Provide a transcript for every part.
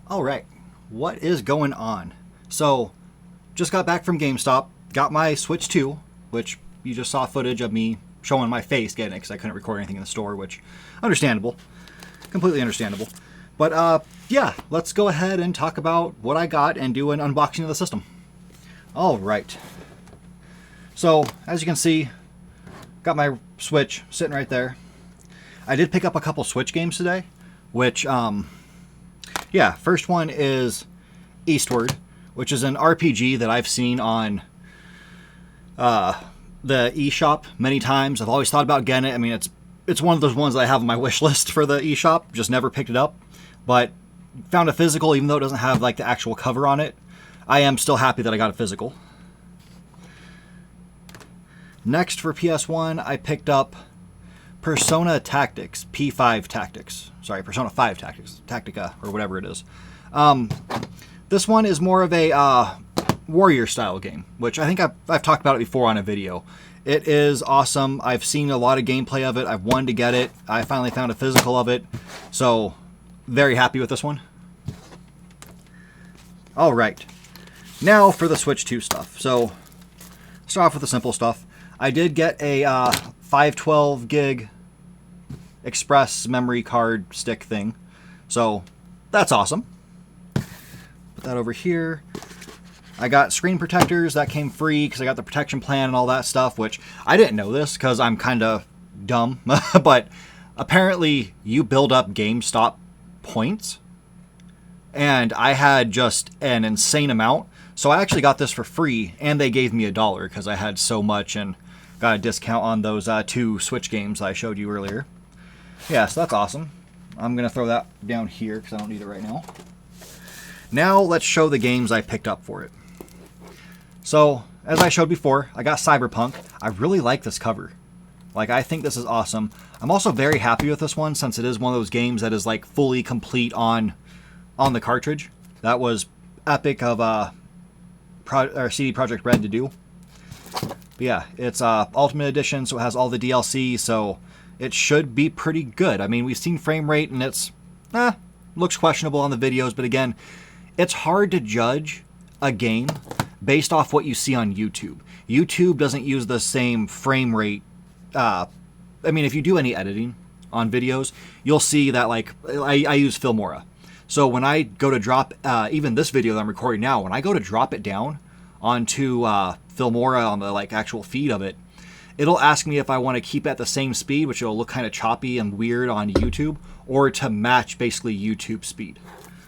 All right, what is going on? So, just got back from GameStop, got my Switch 2, which you just saw footage of me showing my face getting it because I couldn't record anything in the store, which, understandable. Completely understandable. But, yeah, let's go ahead and talk about what I got and do an unboxing of the system. All right. So, as you can see, got my Switch sitting right there. I did pick up a couple Switch games today, which, yeah, first one is Eastward, which is an RPG that I've seen on the eShop many times. I've always thought about getting it. I mean, it's one of those ones that I have on my wish list for the eShop, just never picked it up. But found a physical, even though it doesn't have like the actual cover on it. I am still happy that I got a physical. Next for PS1, I picked up Persona Tactics, P5 Tactics. Sorry, Persona 5 Tactics, Tactica, or whatever it is. This one is more of a warrior style game, which I think I've talked about it before on a video. It is awesome. I've seen a lot of gameplay of it. I've wanted to get it. I finally found a physical of it. So, very happy with this one. All right. Now for the Switch 2 stuff. So, start off with the simple stuff. I did get a 512 gig express memory card stick thing. So, that's awesome. Put that over here. I got screen protectors that came free because I got the protection plan and all that stuff, which I didn't know this because I'm kind of dumb. But apparently you build up GameStop points. And I had just an insane amount. So I actually got this for free, and they gave me $1 because I had so much and got a discount on those 2 Switch games I showed you earlier. Yeah, so that's awesome. I'm going to throw that down here because I don't need it right now. Now let's show the games I picked up for it. So, as I showed before, I got Cyberpunk. I really like this cover. Like, I think this is awesome. I'm also very happy with this one since it is one of those games that is like fully complete on the cartridge. That was epic of CD Projekt Red to do. But yeah, it's Ultimate Edition, so it has all the DLC, so it should be pretty good. I mean, we've seen frame rate, and it's looks questionable on the videos, but again, it's hard to judge a game based off what you see on YouTube. YouTube doesn't use the same frame rate. I mean, if you do any editing on videos, you'll see that, like, I use Filmora. So when I go to drop, even this video that I'm recording now, when I go to drop it down onto Filmora on the like actual feed of it, it'll ask me if I want to keep it at the same speed, which will look kind of choppy and weird on YouTube, or to match basically YouTube speed.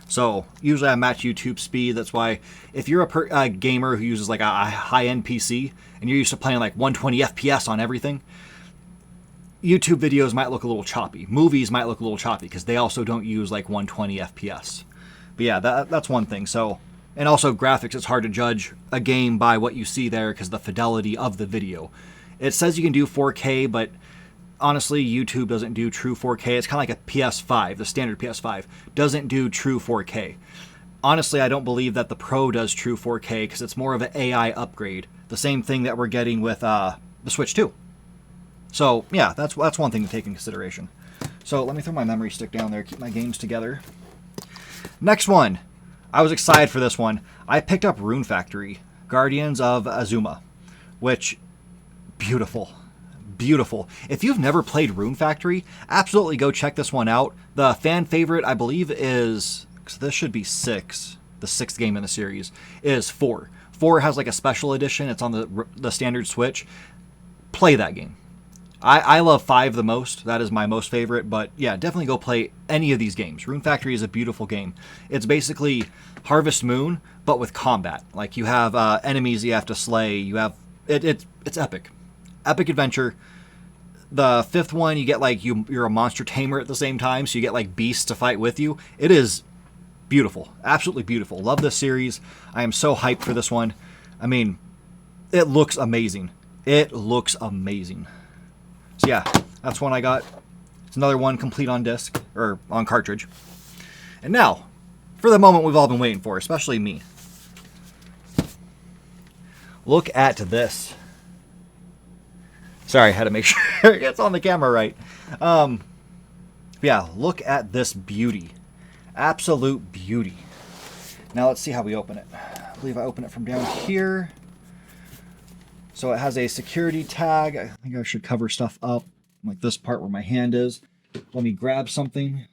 So usually I match YouTube speed. That's why if you're a gamer who uses like a high-end PC and you're used to playing like 120 FPS on everything, YouTube videos might look a little choppy. Movies might look a little choppy because they also don't use like 120 FPS. But yeah, that's one thing. So, and also graphics, it's hard to judge a game by what you see there because the fidelity of the video. It says you can do 4K, but honestly, YouTube doesn't do true 4K. It's kind of like a PS5, the standard PS5 doesn't do true 4K. Honestly, I don't believe that the Pro does true 4K because it's more of an AI upgrade. The same thing that we're getting with the Switch 2. So, yeah, that's one thing to take in consideration. So, let me throw my memory stick down there, keep my games together. Next one. I was excited for this one. I picked up Rune Factory, Guardians of Azuma, which, beautiful. Beautiful. If you've never played Rune Factory, absolutely go check this one out. The fan favorite, I believe, is, this should be 6, the 6th game in the series, is 4. 4 has like a special edition. It's on the standard Switch. Play that game. I love 5 the most. That is my most favorite. But yeah, definitely go play any of these games. Rune Factory is a beautiful game. It's basically Harvest Moon, but with combat. Like you have enemies you have to slay. You have it's epic, epic adventure. The 5th one, you get like you're a monster tamer at the same time, so you get like beasts to fight with you. It is beautiful, absolutely beautiful. Love this series. I am so hyped for this one. I mean, it looks amazing. It looks amazing. So yeah, that's one I got. It's another one complete on disc, or on cartridge. And now, for the moment we've all been waiting for, especially me. Look at this. Sorry, I had to make sure it gets on the camera right. Yeah, look at this beauty. Absolute beauty. Now let's see how we open it. I believe I open it from down here. So it has a security tag. I think I should cover stuff up, like this part where my hand is. Let me grab something.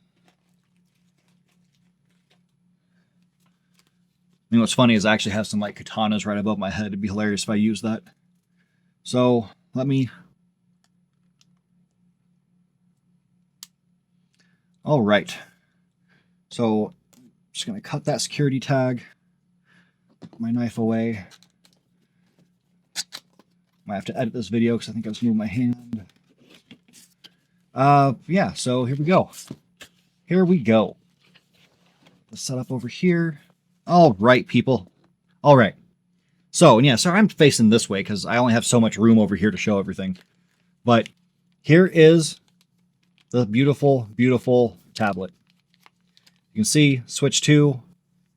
You know what's funny is I actually have some like katanas right above my head. It'd be hilarious if I used that. So let me... All right. So I'm just going to cut that security tag. Put my knife away. Might have to edit this video because I think I was moving my hand. Yeah, so here we go. Here we go. Let's set up over here. All right, people. All right. So, yeah, sorry I'm facing this way because I only have so much room over here to show everything. But here is the beautiful, beautiful tablet. You can see Switch 2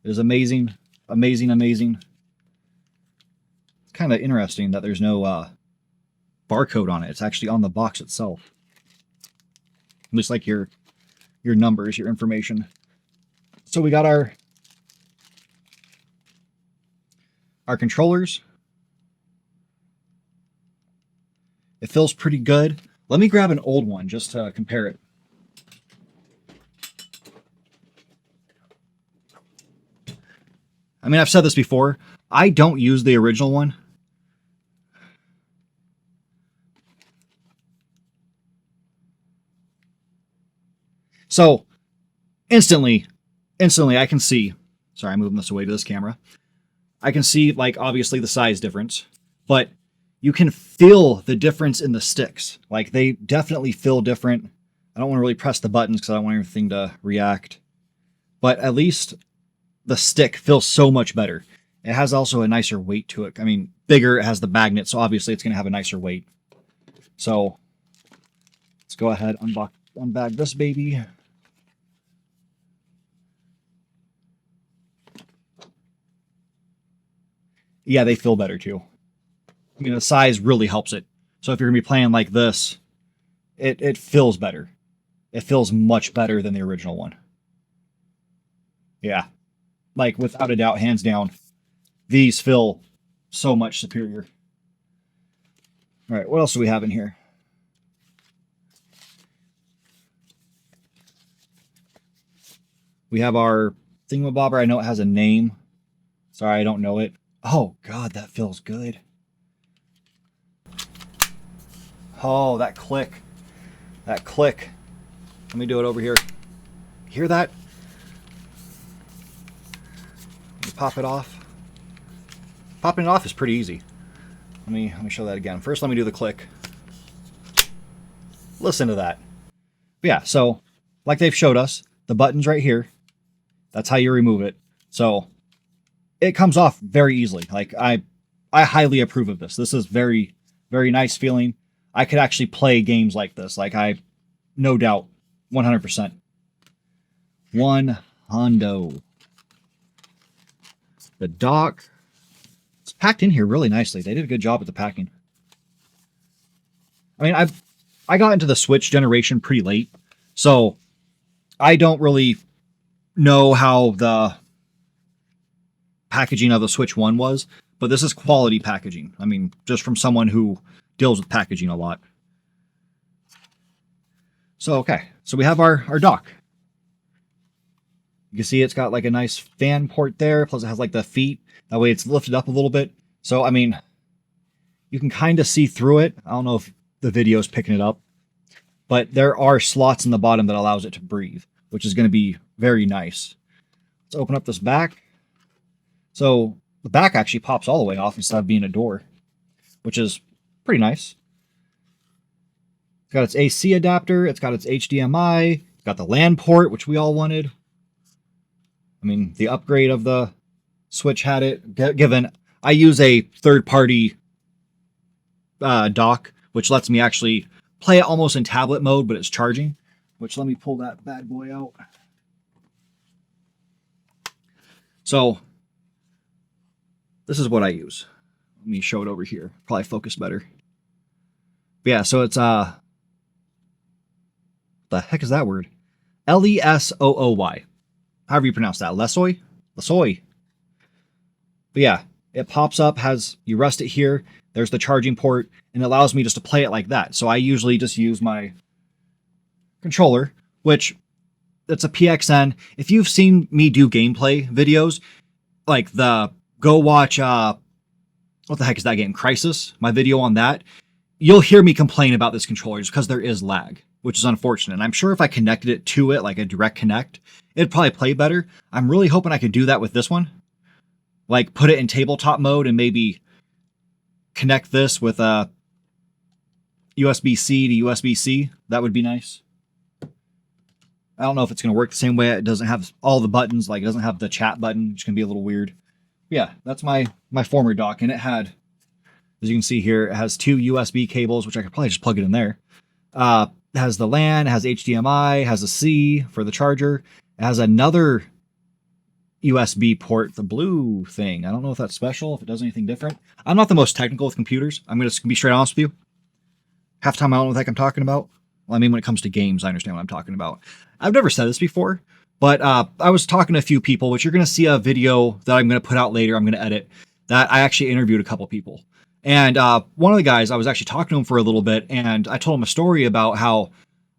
is amazing, amazing, amazing. It's kind of interesting that there's no barcode on it. It's actually on the box itself. Looks like your numbers, your information. So we got our controllers. It feels pretty good. Let me grab an old one just to compare it. I mean, I've said this before. I don't use the original one. So, instantly I can see, sorry, I'm moving this away to this camera. I can see, like, obviously the size difference, but you can feel the difference in the sticks. Like, they definitely feel different. I don't want to really press the buttons because I don't want everything to react. But at least the stick feels so much better. It has also a nicer weight to it. I mean, bigger, it has the magnet, so obviously it's going to have a nicer weight. So, let's go ahead, unbag this baby. Yeah, they feel better too. I mean, the size really helps it. So if you're going to be playing like this, it feels better. It feels much better than the original one. Yeah. Like, without a doubt, hands down, these feel so much superior. All right, what else do we have in here? We have our thingamabobber. I know it has a name. Sorry, I don't know it. Oh, God, that feels good. Oh, that click. That click. Let me do it over here. Hear that? Let me pop it off. Popping it off is pretty easy. Let me show that again. First, let me do the click. Listen to that. But yeah, so like they've showed us, the button's right here. That's how you remove it. So it comes off very easily. Like, I highly approve of this. This is very, very nice feeling. I could actually play games like this. Like, no doubt, 100%. One hundo. The dock. It's packed in here really nicely. They did a good job with the packing. I mean, I got into the Switch generation pretty late, so I don't really know how the packaging of the Switch 1 was, but this is quality packaging. I mean, just from someone who deals with packaging a lot. So, okay. So we have our dock. You can see it's got like a nice fan port there, plus it has like the feet. That way it's lifted up a little bit. So, I mean, you can kind of see through it. I don't know if the video is picking it up, but there are slots in the bottom that allows it to breathe, which is going to be very nice. Let's open up this back. So the back actually pops all the way off instead of being a door, which is pretty nice. It's got its AC adapter. It's got its HDMI. It's got the LAN port, which we all wanted. I mean, the upgrade of the Switch had it. Given I use a third-party dock, which lets me actually play it almost in tablet mode, but it's charging. Which, let me pull that bad boy out. So this is what I use. Let me show it over here. Probably focus better. But yeah, so it's what the heck is that word? Lesooy. However you pronounce that. Lesoy? Lesoy. But yeah, it pops up, you rest it here. There's the charging port, and it allows me just to play it like that. So I usually just use my controller, which it's a PXN. If you've seen me do gameplay videos, like go watch what the heck is that game? Crisis, my video on that. You'll hear me complain about this controller just because there is lag, which is unfortunate. And I'm sure if I connected it to it, like a direct connect, it'd probably play better. I'm really hoping I could do that with this one. Like put it in tabletop mode and maybe connect this with a USB-C to USB-C. That would be nice. I don't know if it's going to work the same way. It doesn't have all the buttons. Like it doesn't have the chat button, which can be a little weird. Yeah, that's my former dock. And it had, as you can see here, it has 2 USB cables, which I could probably just plug it in there. It has the LAN, it has HDMI, it has a C for the charger. It has another USB port, the blue thing. I don't know if that's special, if it does anything different. I'm not the most technical with computers. I'm going to be straight honest with you. Half the time I don't know what the heck I'm talking about. Well, I mean, when it comes to games, I understand what I'm talking about. I've never said this before, but I was talking to a few people, which you're going to see a video that I'm going to put out later. I'm going to edit that. I actually interviewed a couple people. And one of the guys, I was actually talking to him for a little bit, and I told him a story about how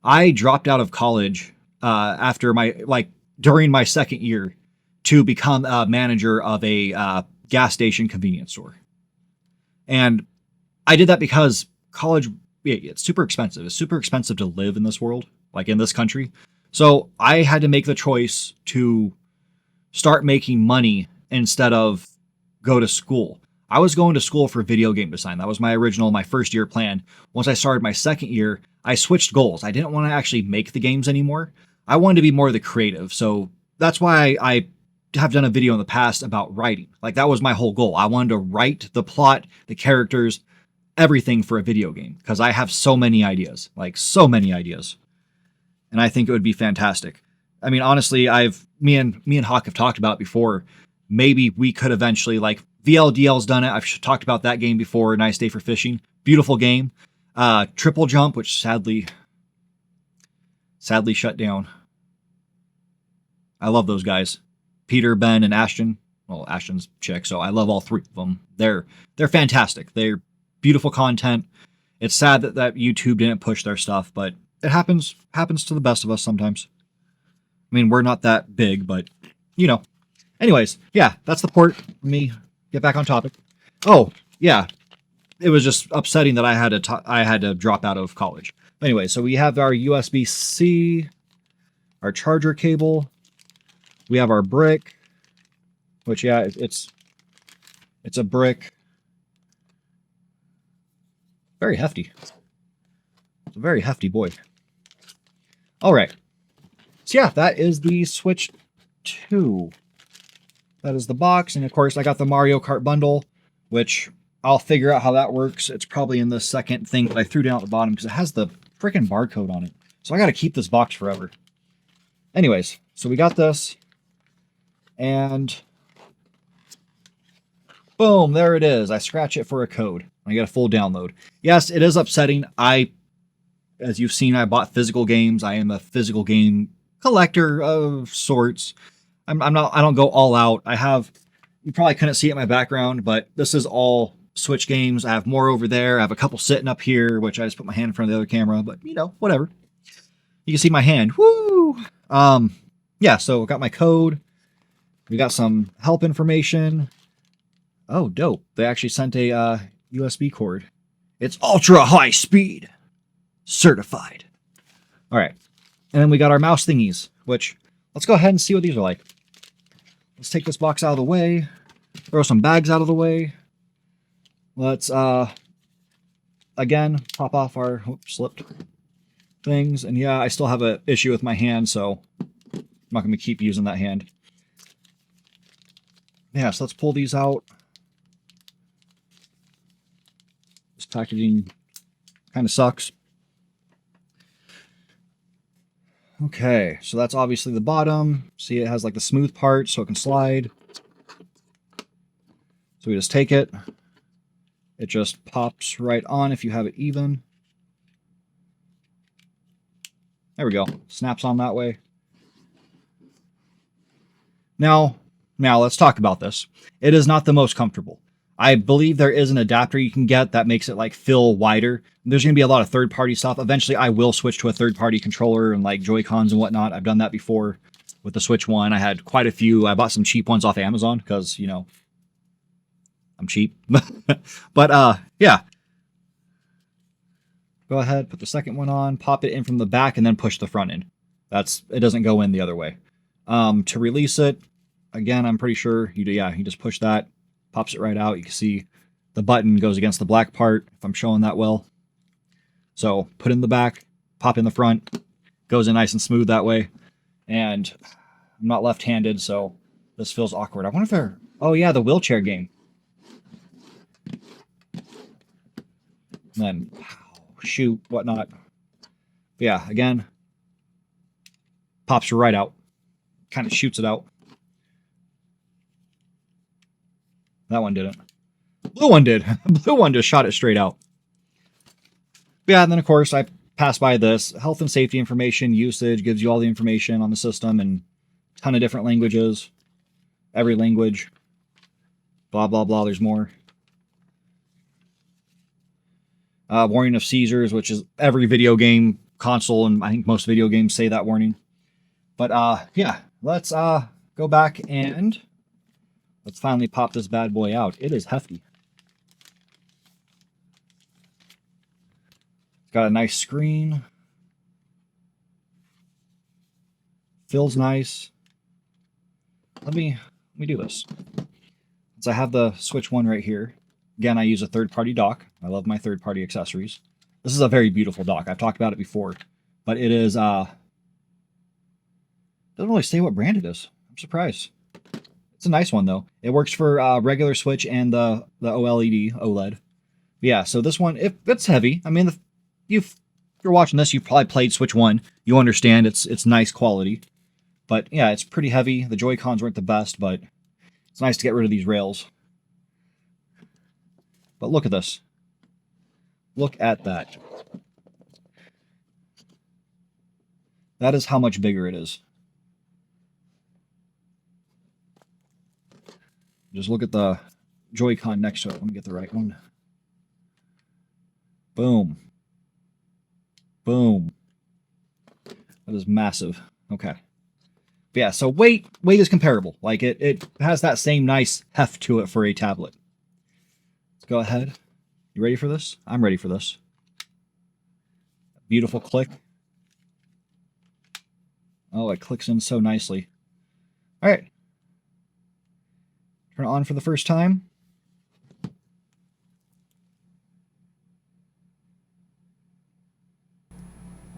I dropped out of college after during my second year to become a manager of a gas station convenience store. And I did that because college, it's super expensive. It's super expensive to live in this world, like in this country. So I had to make the choice to start making money instead of go to school. I was going to school for video game design. That was my first year plan. Once I started my second year, I switched goals. I didn't want to actually make the games anymore. I wanted to be more the creative. So that's why I have done a video in the past about writing. Like that was my whole goal. I wanted to write the plot, the characters, everything for a video game because I have so many ideas, like so many ideas. And I think it would be fantastic. I mean, honestly, me and Hawk have talked about it before. Maybe we could eventually, like VLDL's done it. I've talked about that game before. Nice Day for Fishing. Beautiful game. Triple Jump, which sadly shut down. I love those guys. Peter, Ben, and Ashton. Well, Ashton's chick, so I love all 3 of them. They're fantastic. They're beautiful content. It's sad that YouTube didn't push their stuff, but it happens to the best of us sometimes. I mean, we're not that big, but you know. Anyways, yeah, that's the port. Let me get back on topic. Oh, yeah. It was just upsetting that I had to drop out of college. Anyway, so we have our USB-C, our charger cable. We have our brick, which, yeah, it's a brick. Very hefty. It's a very hefty boy. All right. So, yeah, that is the Switch 2. That is the box. And, of course, I got the Mario Kart bundle, which I'll figure out how that works. It's probably in the second thing that I threw down at the bottom because it has the freaking barcode on it. So I got to keep this box forever. Anyways, so we got this. And boom, there it is. I scratch it for a code. I get a full download. Yes, it is upsetting. As you've seen, I bought physical games. I am a physical game collector of sorts. I don't go all out. You probably couldn't see it in my background, but this is all Switch games. I have more over there. I have a couple sitting up here, which I just put my hand in front of the other camera, but whatever. You can see my hand. Woo! Yeah, so I got my code. We got some help information. Oh, dope. They actually sent a USB cord. It's ultra high speed. Certified. All right. And then we got our mouse thingies, which let's go ahead and see what these are like. Let's take this box out of the way. Throw some bags out of the way. Let's, again, pop off our slipped things. And yeah, I still have an issue with my hand, so I'm not going to keep using that hand. Yeah, so let's pull these out. This packaging kind of sucks. Okay, so that's obviously the bottom. See, it has like the smooth part so it can slide. So we just take it. It just pops right on if you have it even. There we go. Snaps on that way. Now, Now, let's talk about this. It is not the most comfortable. I believe there is an adapter you can get that makes it like feel wider. There's going to be a lot of third-party stuff. Eventually, I will switch to a third-party controller and like Joy-Cons and whatnot. I've done that before with the Switch 1. I had quite a few. I bought some cheap ones off Amazon because, you know, I'm cheap. But yeah. Go ahead, put the second one on, pop it in from the back, and then push the front in. It doesn't go in the other way. To release it, again, I'm pretty sure you just push that, pops it right out. You can see the button goes against the black part, if I'm showing that well. So put in the back, pop in the front, goes in nice and smooth that way. And I'm not left-handed, so this feels awkward. I wonder if oh yeah, the wheelchair game. And then shoot, whatnot. But yeah, again, pops right out. Kind of shoots it out. That one didn't. Blue one did. Blue one just shot it straight out. But yeah, and then of course I pass by this. Health and safety information, usage, gives you all the information on the system in a ton of different languages. Every language. Blah, blah, blah. There's more. Warning of seizures, which is every video game console, and I think most video games say that warning. But yeah, let's go back and let's finally pop this bad boy out. It is hefty. It's got a nice screen. Feels nice. Let me do this. So I have the Switch 1 right here. Again, I use a third-party dock. I love my third-party accessories. This is a very beautiful dock. I've talked about it before, but it is doesn't really say what brand it is. I'm surprised. It's a nice one though. It works for regular Switch and the OLED. Yeah, so this one, it's heavy. I mean, if you're watching this, you've probably played Switch 1. You understand it's nice quality. But yeah, it's pretty heavy. The Joy-Cons weren't the best, but it's nice to get rid of these rails. But look at this. Look at that. That is how much bigger it is. Just look at the Joy-Con next to it. Let me get the right one. Boom. Boom. That is massive. Okay. But yeah, so weight is comparable. Like it has that same nice heft to it for a tablet. Let's go ahead. You ready for this? I'm ready for this. Beautiful click. Oh, it clicks in so nicely. All right. Turn it on for the first time.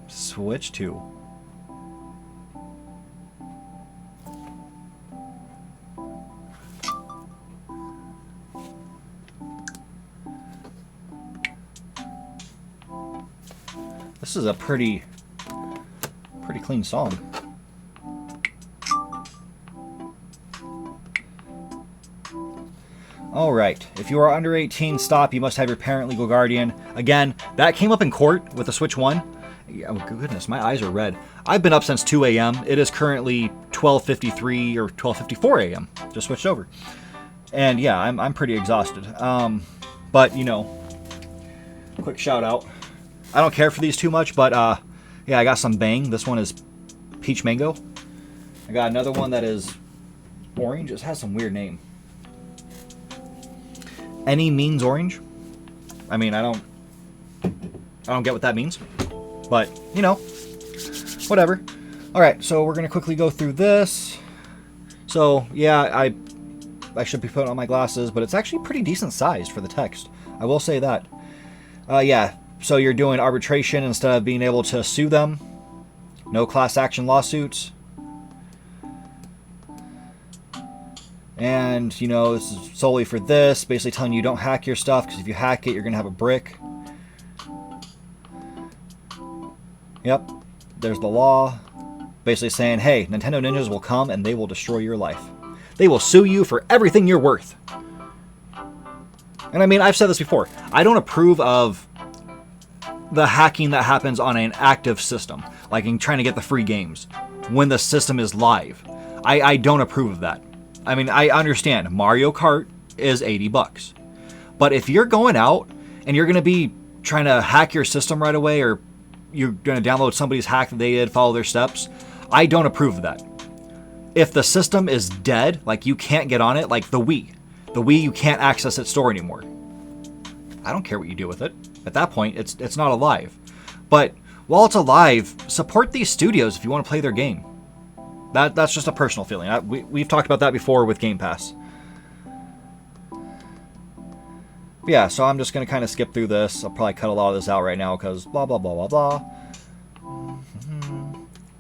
Switch 2. This is a pretty clean song. All right, if you are under 18, stop. You must have your parent, legal guardian. Again, that came up in court with the Switch 1. Oh, goodness, my eyes are red. I've been up since 2 a.m. It is currently 12:53 or 12:54 a.m. Just switched over. And yeah, I'm pretty exhausted. But, you know, quick shout out. I don't care for these too much, but yeah, I got some Bang. This one is Peach Mango. I got another one that is orange. It has some weird name. Any means orange. I mean, I don't get what that means, but you know, whatever. All right, so we're gonna quickly go through this. So yeah, I should be putting on my glasses, but it's actually pretty decent sized for the text. I will say that. Yeah. So you're doing arbitration instead of being able to sue them. No class action lawsuits. And, you know, this is solely for this. Basically telling you don't hack your stuff, because if you hack it, you're going to have a brick. Yep. There's the law. Basically saying, hey, Nintendo Ninjas will come and they will destroy your life. They will sue you for everything you're worth. And I mean, I've said this before. I don't approve of the hacking that happens on an active system, like in trying to get the free games when the system is live. I don't approve of that. I mean, I understand Mario Kart is $80. But if you're going out and you're going to be trying to hack your system right away, or you're going to download somebody's hack that they did, follow their steps, I don't approve of that. If the system is dead, like you can't get on it, like the Wii, you can't access its store anymore. I don't care what you do with it. At that point, it's not alive. But while it's alive, support these studios if you want to play their game. That's just a personal feeling. We've talked about that before with Game Pass. Yeah, so I'm just going to kind of skip through this. I'll probably cut a lot of this out right now because blah, blah, blah, blah, blah.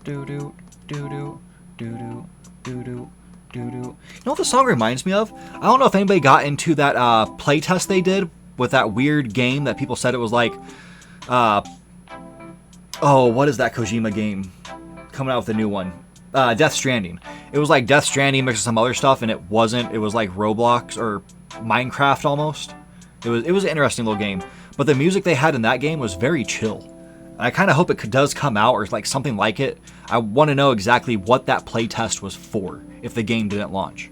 Do-do, do-do, do-do, do-do, do-do. You know what the song reminds me of? I don't know if anybody got into that playtest they did with that weird game that people said it was like... oh, what is that Kojima game? Coming out with a new one. Death Stranding. It was like Death Stranding mixed with some other stuff, and it wasn't. It was like Roblox or Minecraft almost. It was an interesting little game. But the music they had in that game was very chill. And I kind of hope it does come out or like something like it. I want to know exactly what that playtest was for if the game didn't launch.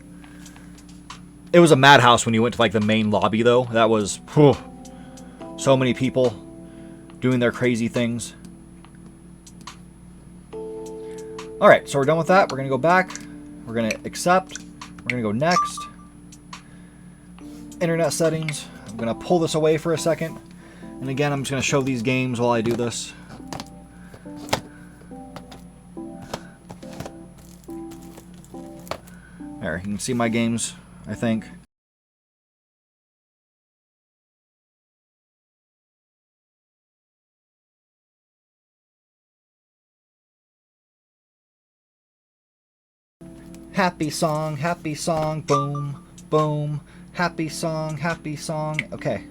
It was a madhouse when you went to like the main lobby though. That was whew, so many people doing their crazy things. Alright, so we're done with that. We're going to go back. We're going to accept. We're going to go next. Internet settings. I'm going to pull this away for a second. And again, I'm just going to show these games while I do this. There, you can see my games, I think. Happy song, boom, boom. Happy song. Okay.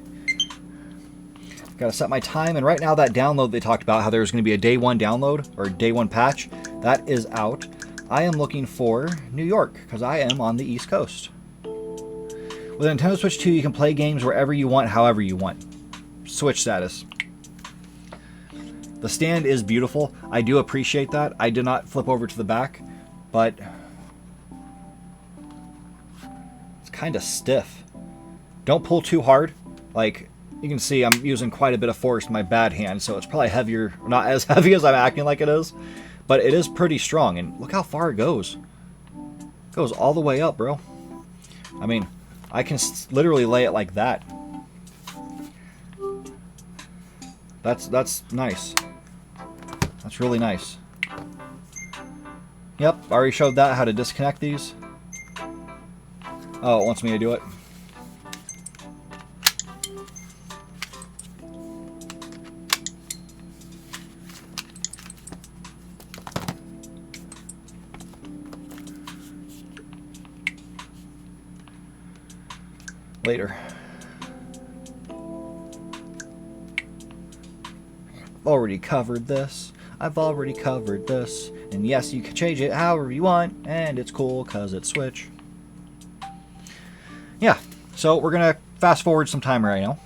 Gotta set my time, and right now that download they talked about, how there was going to be a day one download, or day one patch, that is out. I am looking for New York, because I am on the East Coast. With a Nintendo Switch 2, you can play games wherever you want, however you want. Switch status. The stand is beautiful. I do appreciate that. I did not flip over to the back, but... kind of stiff. Don't pull too hard. Like you can see, I'm using quite a bit of force in my bad hand, so it's probably heavier, not as heavy as I'm acting like it is, but it is pretty strong. And look how far it goes. It goes all the way up, bro. I mean, I can literally lay it like that. That's nice. That's really nice. Yep, I already showed that, how to disconnect these. Oh, it wants me to do it. Later. Already covered this. I've already covered this. And yes, you can change it however you want, and it's cool because it's Switch. Yeah, so we're going to fast forward some time right now.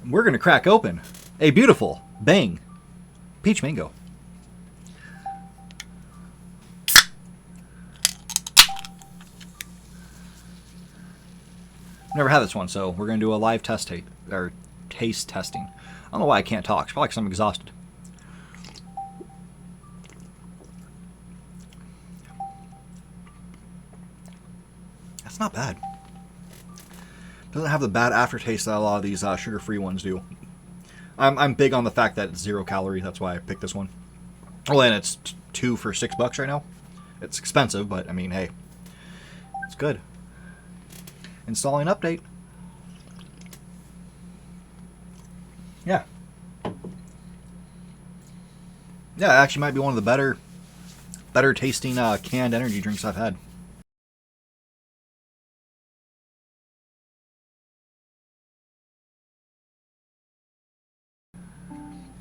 We're going to crack open a beautiful Bang Peach Mango. Never had this one, so we're going to do a live taste testing. I don't know why I can't talk. It's probably because I'm exhausted. It's not bad. Doesn't have the bad aftertaste that a lot of these sugar-free ones do. I'm big on the fact that it's 0 calorie. That's why I picked this one. Well, and it's 2 for $6 right now. It's expensive, but I mean, hey, it's good. Installing update. Yeah. Yeah, it actually might be one of the better tasting canned energy drinks I've had.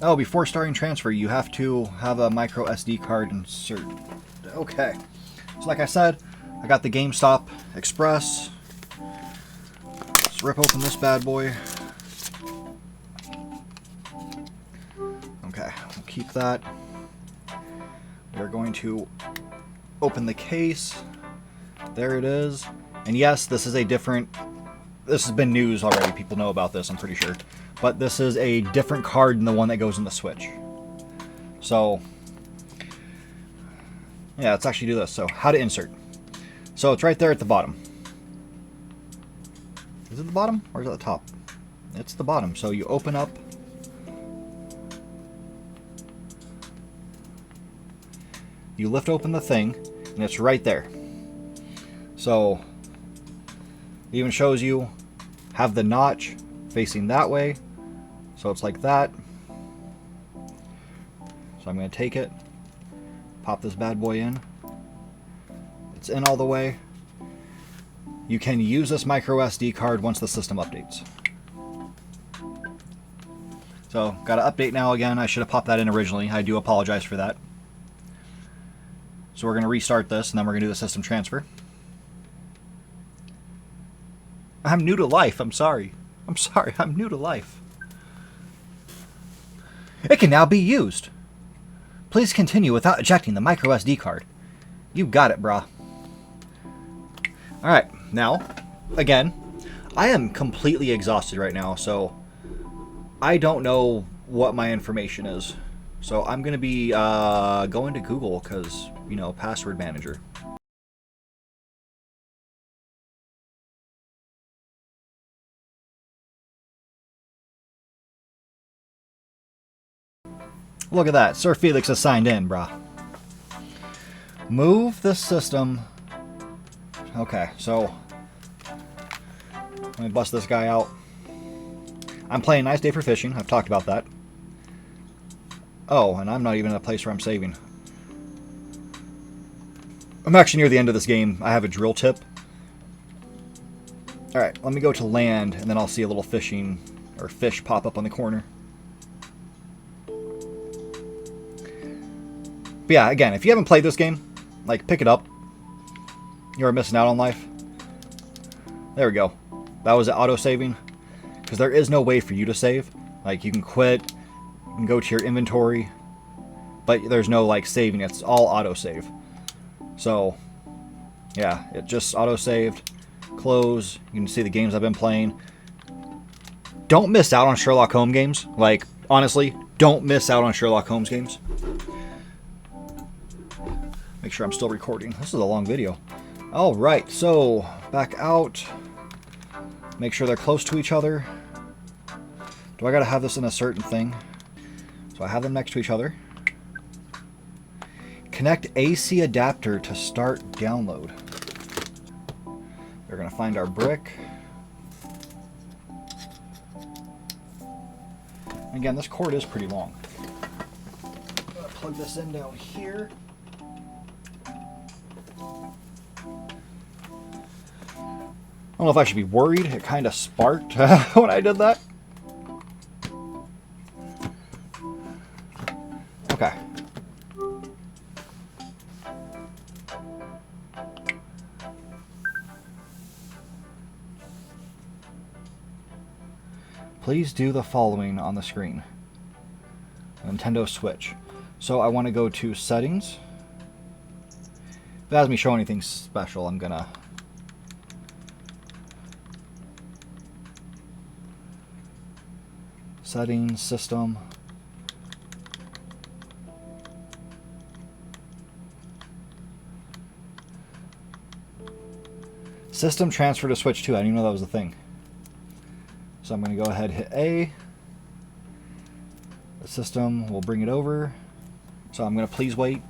Oh, before starting transfer, you have to have a micro SD card insert. Okay. So like I said, I got the GameStop Express. Let's rip open this bad boy. Okay, we'll keep that. We're going to open the case. There it is. And yes, this is a different... This has been news already. People know about this, I'm pretty sure. But this is a different card than the one that goes in the Switch. So, yeah, let's actually do this. So, how to insert. So, it's right there at the bottom. Is it the bottom or is it the top? It's the bottom. So, you open up. You lift open the thing, and it's right there. So, it even shows you have the notch facing that way. So it's like that. So I'm going to take it, pop this bad boy in. It's in all the way. You can use this micro SD card once the system updates. So, got to update now again. I should have popped that in originally. I do apologize for that. So we're going to restart this, and then we're going to do the system transfer. I'm new to life. I'm sorry. I'm new to life. It can now be used. Please continue without ejecting the micro SD card. You got it, brah. Alright, now, again, I am completely exhausted right now, so I don't know what my information is. So I'm going to be going to Google because, you know, password manager. Look at that. Sir Felix is signed in, brah. Move the system. Okay, so let me bust this guy out. I'm playing Nice Day for Fishing. I've talked about that. Oh, and I'm not even in a place where I'm saving. I'm actually near the end of this game. I have a drill tip. Alright, let me go to land, and then I'll see a little fishing, or fish pop up on the corner. But yeah, again, if you haven't played this game, like, pick it up. You are missing out on life. There we go. That was auto-saving. Because there is no way for you to save. Like, you can quit, you can go to your inventory, but there's no, like, saving. It's all auto-save. So, yeah, it just auto-saved. Close. You can see the games I've been playing. Don't miss out on Sherlock Holmes games. Like, honestly, don't miss out on Sherlock Holmes games. Make sure I'm still recording. This is a long video. Alright, so back out. Make sure they're close to each other. Do I gotta have this in a certain thing? So I have them next to each other. Connect AC adapter to start download. We're gonna find our brick. Again, this cord is pretty long. I'm gonna plug this in down here. I don't know if I should be worried. It kind of sparked when I did that. Okay. Please do the following on the screen. Nintendo Switch. So I want to go to settings. If it has me show anything special, I'm gonna... Settings, system. System transfer to Switch 2. I didn't even know that was a thing. So I'm going to go ahead and hit A. The system will bring it over. So I'm going to please wait.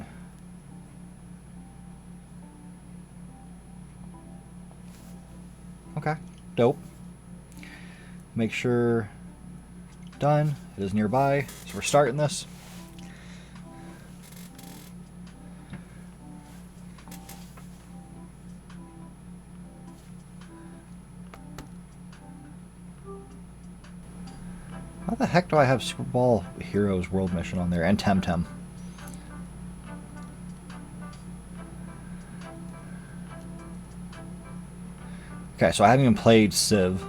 Okay, dope. Make sure done. It is nearby. So we're starting this. How the heck do I have Super Ball Heroes World Mission on there and Temtem? Okay, so I haven't even played Civ.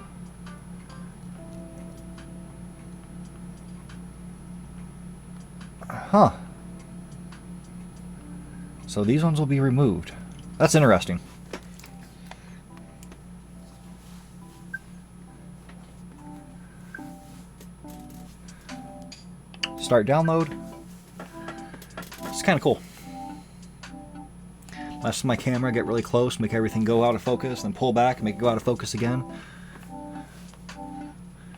Huh. So these ones will be removed. That's interesting. Start download. It's kind of cool. Mess with my camera, get really close, make everything go out of focus, then pull back, make it go out of focus again.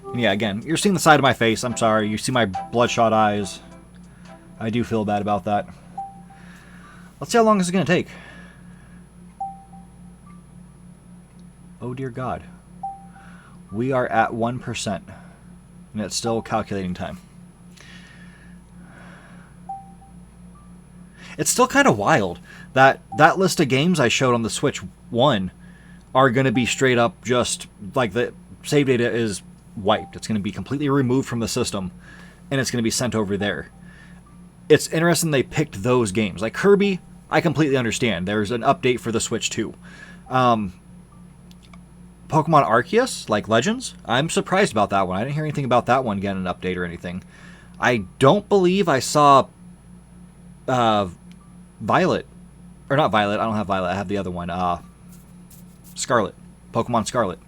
And yeah, again, you're seeing the side of my face. I'm sorry. You see my bloodshot eyes. I do feel bad about that. Let's see how long this is going to take. Oh dear God. We are at 1%. And it's still calculating time. It's still kind of wild that that list of games I showed on the Switch 1 are going to be straight up just like the save data is wiped. It's going to be completely removed from the system and it's going to be sent over there. It's interesting they picked those games. Like Kirby, I completely understand. There's an update for the Switch 2. Pokemon Arceus, like Legends, I'm surprised about that one. I didn't hear anything about that one getting an update or anything. I don't believe I saw Violet. Or not Violet, I don't have Violet, I have the other one. Scarlet. Pokemon Scarlet.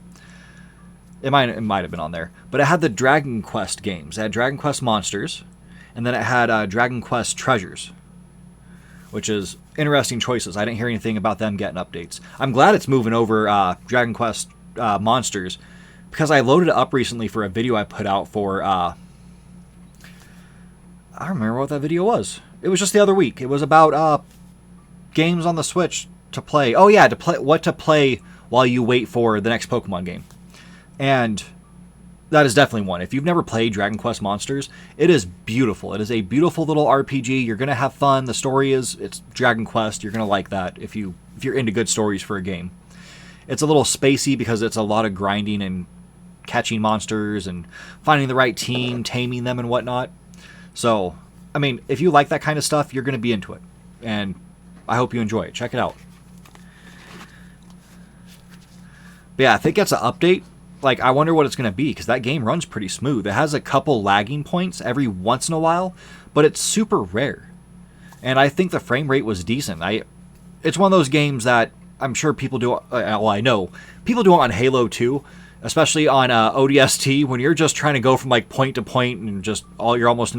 It might have been on there. But it had the Dragon Quest games. It had Dragon Quest Monsters, and then it had Dragon Quest Treasures, which is interesting choices. I didn't hear anything about them getting updates. I'm glad it's moving over Dragon Quest Monsters, because I loaded it up recently for a video I put out for... I don't remember what that video was. It was just the other week. It was about games on the Switch to play. Oh yeah, what to play while you wait for the next Pokemon game. And that is definitely one. If you've never played Dragon Quest Monsters, it is beautiful. It is a beautiful little RPG. You're going to have fun. The story it's Dragon Quest. You're going to like that if you're into good stories for a game. It's a little spacey because it's a lot of grinding and catching monsters and finding the right team, taming them and whatnot. So, I mean, if you like that kind of stuff, you're going to be into it. And I hope you enjoy it. Check it out. But yeah, if it gets an update, like, I wonder what it's going to be, because that game runs pretty smooth. It has a couple lagging points every once in a while, but it's super rare. And I think the frame rate was decent. It's one of those games that I'm sure people do, well, I know, people do it on Halo 2, especially on ODST, when you're just trying to go from, like, point to point, and you're almost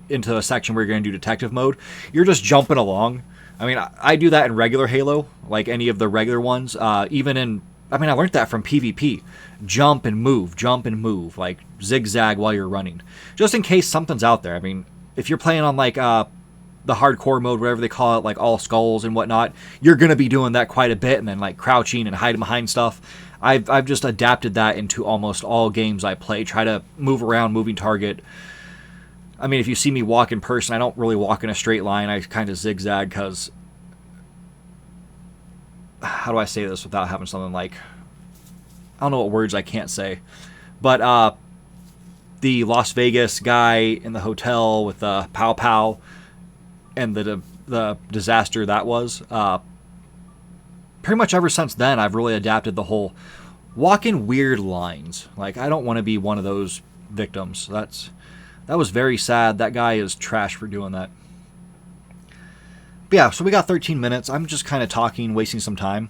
into a section where you're going to do detective mode. You're just jumping along. I mean, I do that in regular Halo, like any of the regular ones, even in... I mean, I learned that from PvP. Jump and move, like zigzag while you're running. Just in case something's out there. I mean, if you're playing on like the hardcore mode, whatever they call it, like all skulls and whatnot, you're going to be doing that quite a bit, and then like crouching and hiding behind stuff. I've just adapted that into almost all games I play. Try to move around, moving target. I mean, if you see me walk in person, I don't really walk in a straight line. I kind of zigzag because... How do I say this without having something like... I don't know what words I can't say. But the Las Vegas guy in the hotel with the pow pow and the disaster that was. Pretty much ever since then, I've really adapted the whole walk in weird lines. Like, I don't want to be one of those victims. That was very sad. That guy is trash for doing that. But yeah, so we got 13 minutes. I'm just kind of talking, wasting some time.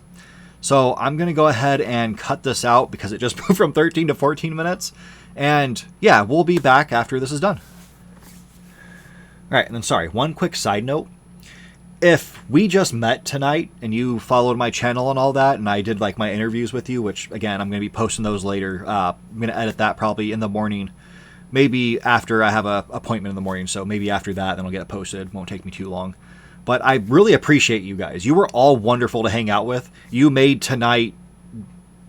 So I'm going to go ahead and cut this out because it just moved from 13 to 14 minutes. And yeah, we'll be back after this is done. All right, and then sorry, one quick side note. If we just met tonight and you followed my channel and all that, and I did like my interviews with you, which again, I'm going to be posting those later. I'm going to edit that probably in the morning. Maybe after I have an appointment in the morning. So maybe after that, then I'll get it posted. Won't take me too long. But I really appreciate you guys. You were all wonderful to hang out with. You made tonight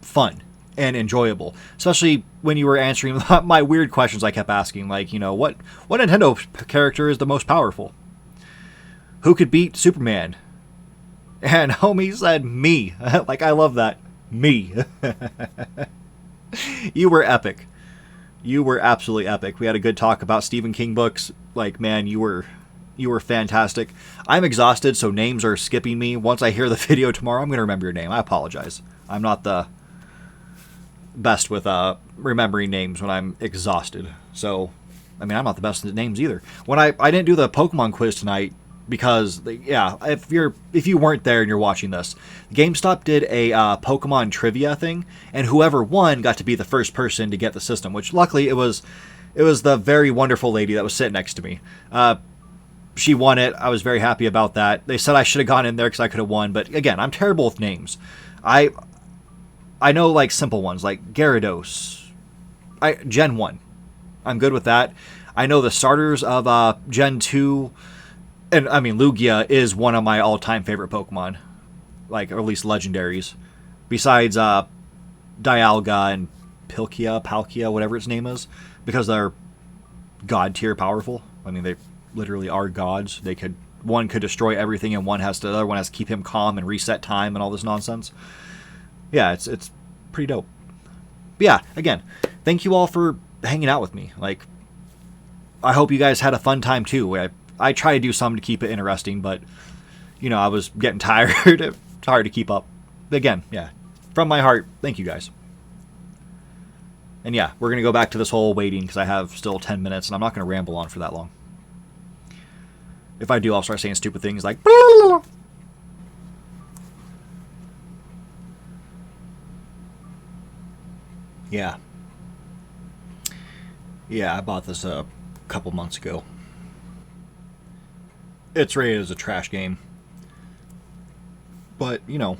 fun and enjoyable. Especially when you were answering my weird questions I kept asking. Like, you know, what Nintendo character is the most powerful? Who could beat Superman? And homie said me. Like, I love that. Me. You were epic. You were absolutely epic. We had a good talk about Stephen King books. Like, man, you were fantastic. I'm exhausted, so names are skipping me. Once I hear the video tomorrow, I'm going to remember your name. I apologize. I'm not the best with remembering names when I'm exhausted. So, I mean, I'm not the best at names either. When I didn't do the Pokemon quiz tonight, because yeah, if you weren't there and you're watching this, GameStop did a Pokemon trivia thing, and whoever won got to be the first person to get the system. Which luckily it was the very wonderful lady that was sitting next to me. She won it. I was very happy about that. They said I should have gone in there because I could have won, but again, I'm terrible with names. I know like simple ones like Gyarados. Gen 1. I'm good with that. I know the starters of Gen 2. And, I mean, Lugia is one of my all-time favorite Pokemon. Like, or at least legendaries. Besides Dialga and Palkia, whatever its name is. Because they're god-tier powerful. I mean, they literally are gods. One could destroy everything, and the other one has to keep him calm and reset time and all this nonsense. Yeah, it's pretty dope. But yeah, again, thank you all for hanging out with me. Like, I hope you guys had a fun time, too. I try to do something to keep it interesting, but, you know, I was getting tired. It's hard to keep up. But again, yeah, from my heart, thank you guys. And yeah, we're going to go back to this whole waiting because I have still 10 minutes, and I'm not going to ramble on for that long. If I do, I'll start saying stupid things like... Yeah. Yeah, I bought this a couple months ago. It's rated as a trash game. But, you know,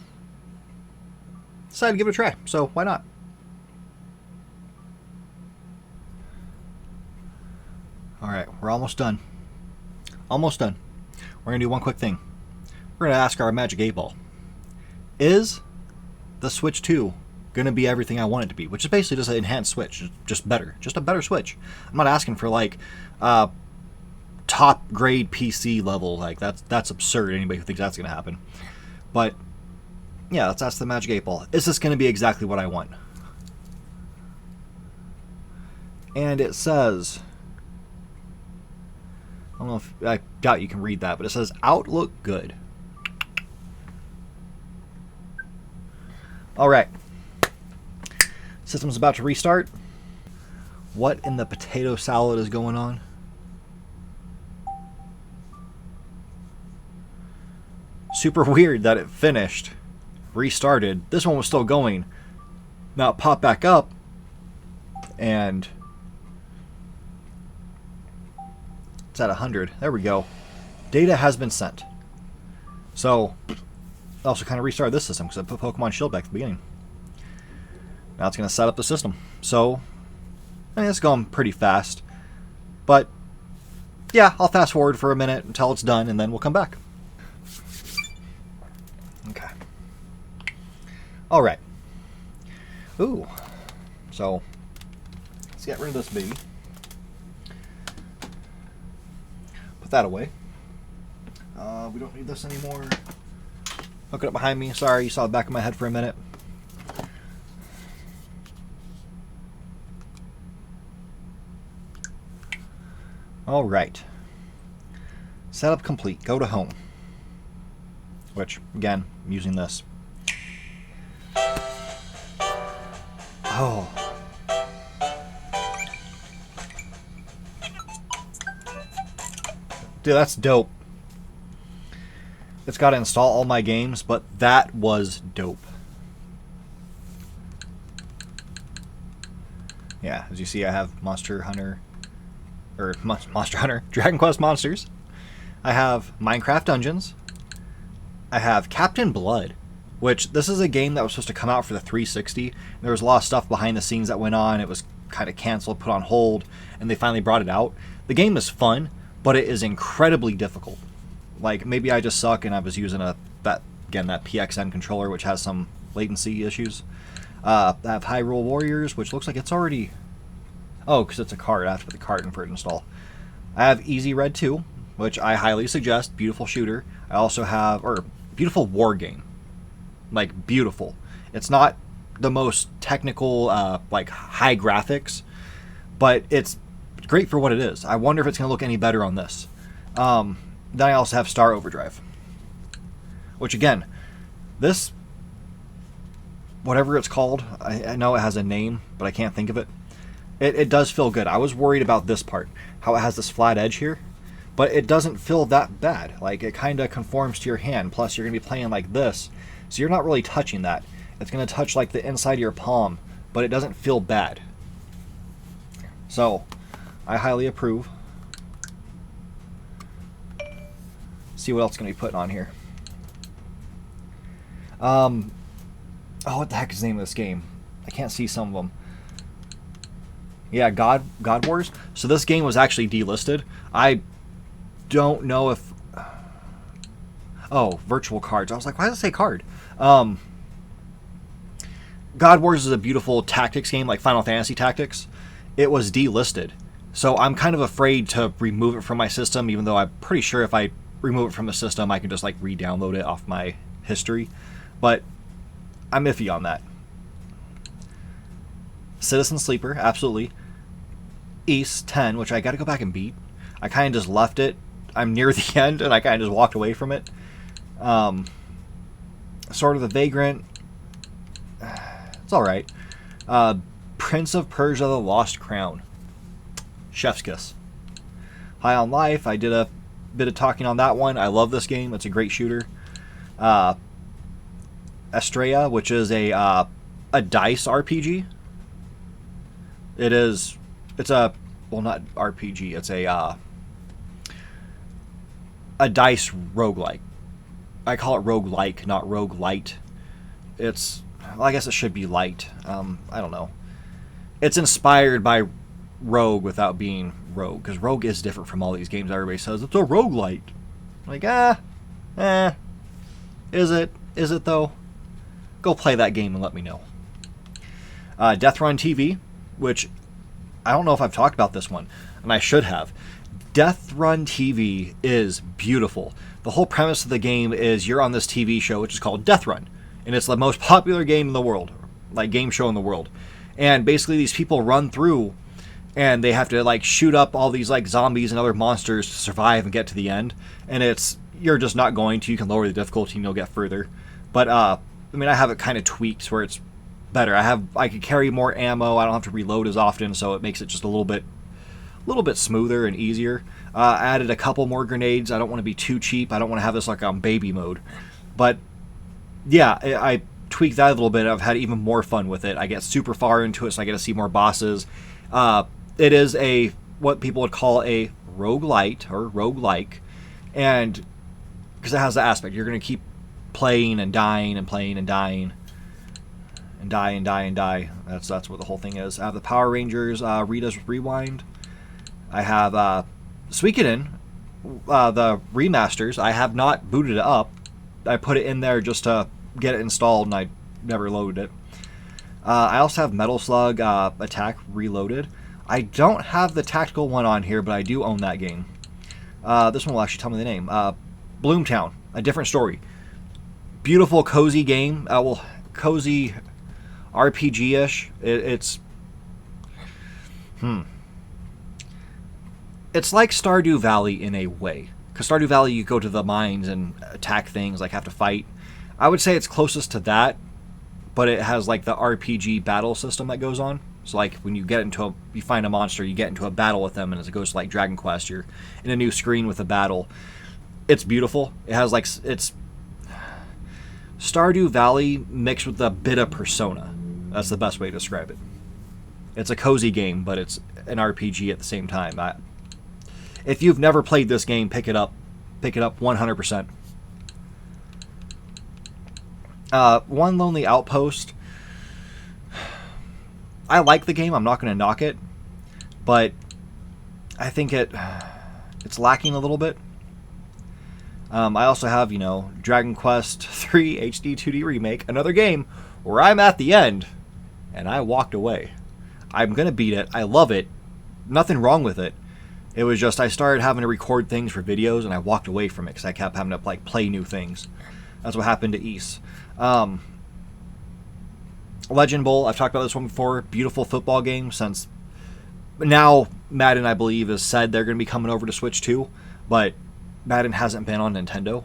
decided to give it a try, so why not? Alright, we're almost done. Almost done. We're going to do one quick thing. We're going to ask our Magic 8-Ball. Is the Switch 2 going to be everything I want it to be? Which is basically just an enhanced Switch. Just better. Just a better Switch. I'm not asking for, like, top grade PC level. Like, that's absurd. Anybody who thinks that's going to happen. But, yeah, let's ask the Magic 8-Ball. Is this going to be exactly what I want? And it says... I don't know if... I doubt you can read that, but it says, Outlook good. Alright. System's about to restart. What in the potato salad is going on? Super weird that it finished, restarted. This one was still going. Now it popped back up, and it's at 100. There we go. Data has been sent. So, I also kind of restarted this system because I put Pokemon Shield back at the beginning. Now it's going to set up the system. So, I mean, it's going pretty fast. But, yeah, I'll fast forward for a minute until it's done, and then we'll come back. Okay. Alright. Ooh. So, let's get rid of this baby. Put that away. We don't need this anymore. Hook it up behind me. Sorry, you saw the back of my head for a minute. Alright. Setup complete. Go to home. Which, again, I'm using this. Oh. Dude, that's dope. It's got to install all my games, but that was dope. Yeah, as you see, I have Monster Hunter, Dragon Quest Monsters. I have Minecraft Dungeons. I have Captain Blood, which this is a game that was supposed to come out for the 360. There was a lot of stuff behind the scenes that went on. It was kind of canceled, put on hold, and they finally brought it out. The game is fun, but it is incredibly difficult. Like, maybe I just suck and I was using that PXN controller, which has some latency issues. I have Hyrule Warriors, which looks like it's already... Oh, because it's a card. I have to put the card in for it to install. I have Easy Red 2, which I highly suggest. Beautiful shooter. I also have... beautiful war game. Like, beautiful. It's not the most technical, like, high graphics, but it's great for what it is. I wonder if it's going to look any better on this. Then I also have Star Overdrive, which, again, this, whatever it's called, I know it has a name, but I can't think of it. It does feel good. I was worried about this part, how it has this flat edge here, but it doesn't feel that bad. Like, it kind of conforms to your hand. Plus, you're going to be playing like this, so you're not really touching that. It's going to touch like the inside of your palm, but it doesn't feel bad. So, I highly approve. See what else going to be putting on here. Oh, what the heck is the name of this game? I can't see some of them. Yeah, God Wars. So this game was actually delisted. I don't know if... Oh, virtual cards. I was like, why does it say card? God Wars is a beautiful tactics game, like Final Fantasy Tactics. It was delisted. So I'm kind of afraid to remove it from my system, even though I'm pretty sure if I remove it from the system, I can just like re-download it off my history. But I'm iffy on that. Citizen Sleeper, absolutely. East 10, which I got to go back and beat. I kind of just left it. I'm near the end, and I kind of just walked away from it. Sword of the Vagrant. It's alright. Prince of Persia, The Lost Crown. Chef's Kiss. High on Life. I did a bit of talking on that one. I love this game. It's a great shooter. Estrella, which is a dice RPG. It's a, well, not RPG, it's a dice roguelike. I call it roguelike, not roguelite. It's, well, I guess it should be light. I don't know. It's inspired by Rogue without being Rogue, because Rogue is different from all these games. Everybody says it's a roguelite. Like, is it? Is it though? Go play that game and let me know. Death Run TV, which I don't know if I've talked about this one, and I should have. Death Run TV is beautiful. The whole premise of the game is you're on this TV show, which is called Death Run, and it's the most popular game in the world, like game show in the world. And basically these people run through, and they have to like shoot up all these like zombies and other monsters to survive and get to the end. And you're just not going to. You can lower the difficulty and you'll get further. But I mean, I have it kind of tweaked where it's better. I can carry more ammo. I don't have to reload as often, so it makes it just a little bit smoother and easier. I added a couple more grenades. I don't want to be too cheap. I don't want to have this like on baby mode. But yeah, I tweaked that a little bit. I've had even more fun with it. I get super far into it, so I get to see more bosses. It is what people would call a roguelite or roguelike, and because it has the aspect you're going to keep playing and dying and playing and dying. And die and die and die. That's what the whole thing is. I have the Power Rangers Rita's Rewind. I have Suikoden, the remasters. I have not booted it up. I put it in there just to get it installed, and I never loaded it. I also have Metal Slug Attack Reloaded. I don't have the tactical one on here, but I do own that game. This one will actually tell me the name. Bloomtown, A Different Story. Beautiful, cozy game. Cozy RPG-ish. It's like Stardew Valley in a way. Because Stardew Valley, you go to the mines and attack things, like have to fight. I would say it's closest to that, but it has like the RPG battle system that goes on. So like when you you find a monster, you get into a battle with them, and as it goes to like Dragon Quest, you're in a new screen with a battle. It's beautiful. It has like, it's Stardew Valley mixed with a bit of Persona. That's the best way to describe it. It's a cozy game, but it's an RPG at the same time. If you've never played this game, pick it up. Pick it up 100%. One Lonely Outpost. I like the game. I'm not going to knock it. But I think it's lacking a little bit. I also have, Dragon Quest 3 HD 2D Remake. Another game where I'm at the end. And I walked away. I'm going to beat it. I love it. Nothing wrong with it. It was just I started having to record things for videos, and I walked away from it because I kept having to like play new things. That's what happened to East. Legend Bowl, I've talked about this one before. Beautiful football game. Since now Madden, I believe, has said they're going to be coming over to Switch too, but Madden hasn't been on Nintendo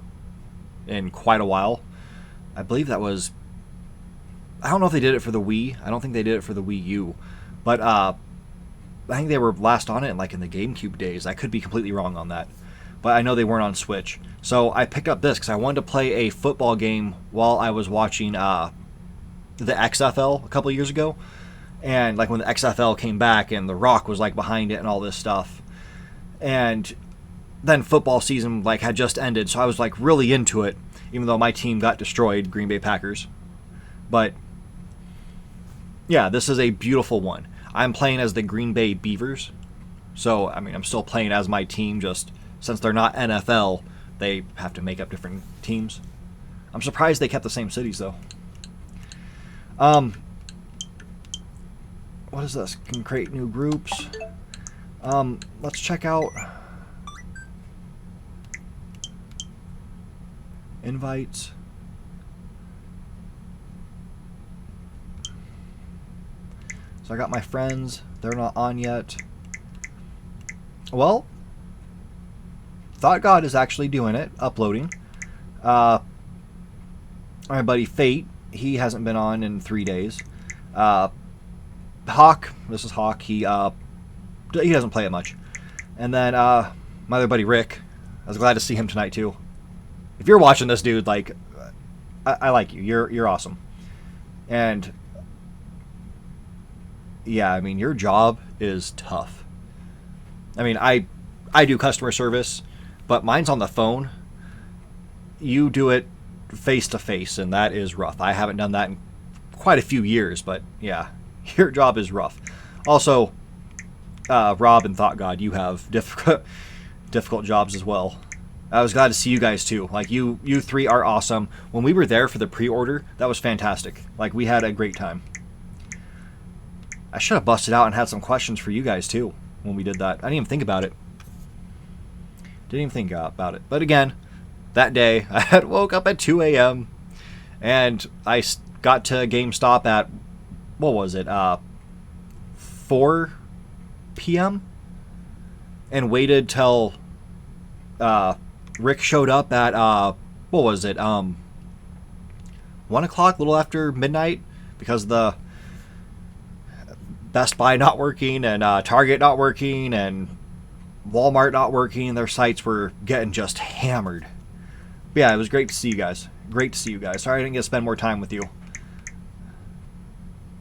in quite a while. I believe that was... I don't know if they did it for the Wii. I don't think they did it for the Wii U. But I think they were last on it like in the GameCube days. I could be completely wrong on that. but I know they weren't on Switch. So I picked up this because I wanted to play a football game while I was watching the XFL a couple of years ago. And like when the XFL came back and The Rock was like behind it and all this stuff. And then football season like had just ended, so I was like really into it, even though my team got destroyed, Green Bay Packers. But yeah, this is a beautiful one. I'm playing as the Green Bay Beavers. So, I mean, I'm still playing as my team, just since they're not NFL, they have to make up different teams. I'm surprised they kept the same cities, though. What is this? Can create new groups. Let's check out invites. So I got my friends. They're not on yet. Well, Thought God is actually doing it, uploading. My buddy Fate, he hasn't been on in 3 days. Hawk, this is Hawk. He doesn't play it much. And then my other buddy Rick, I was glad to see him tonight too. If you're watching this, dude, like, I like you. You're awesome. And yeah, I mean, your job is tough. I mean, I do customer service, but mine's on the phone. You do it face to face, and that is rough. I haven't done that in quite a few years, but yeah, your job is rough. Also, Rob and Thought God, you have difficult jobs as well. I was glad to see you guys too. Like you three are awesome. When we were there for the pre-order, that was fantastic. Like we had a great time. I should have busted out and had some questions for you guys too when we did that. I didn't even think about it. Didn't even think about it. But again, that day I had woke up at 2 a.m. and I got to GameStop at, what was it, 4 p.m. and waited till Rick showed up at, what was it, 1 o'clock, a little after midnight, because the Best Buy not working and Target not working and Walmart not working. Their sites were getting just hammered. But yeah, it was great to see you guys. Great to see you guys. Sorry I didn't get to spend more time with you.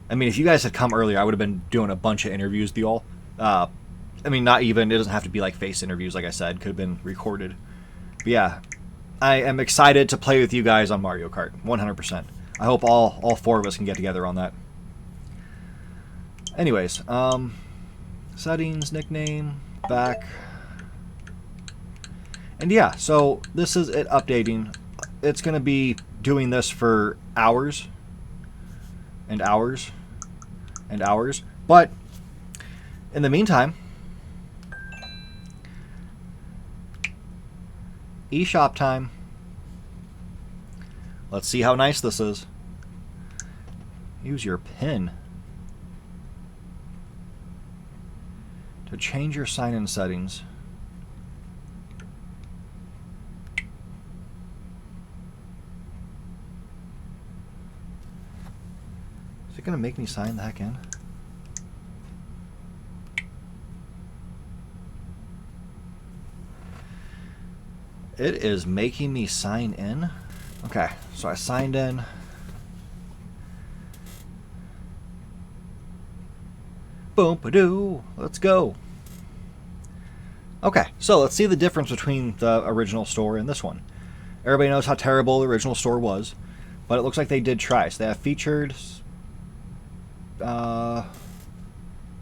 I mean, if you guys had come earlier, I would have been doing a bunch of interviews with you all. I mean, not even, it doesn't have to be like face interviews, like I said. Could have been recorded. But yeah, I am excited to play with you guys on Mario Kart. 100%. I hope all four of us can get together on that. Anyways, settings, nickname, back. And yeah, so this is it updating. It's going to be doing this for hours and hours and hours. But in the meantime, eShop time. Let's see how nice this is. Use your PIN to change your sign-in settings. Is it going to make me sign the heck in? It is making me sign in. Okay, so I signed in. Boom-ba-doo. Let's go. Okay, so let's see the difference between the original store and this one. Everybody knows how terrible the original store was, but it looks like they did try. So they have featured... that's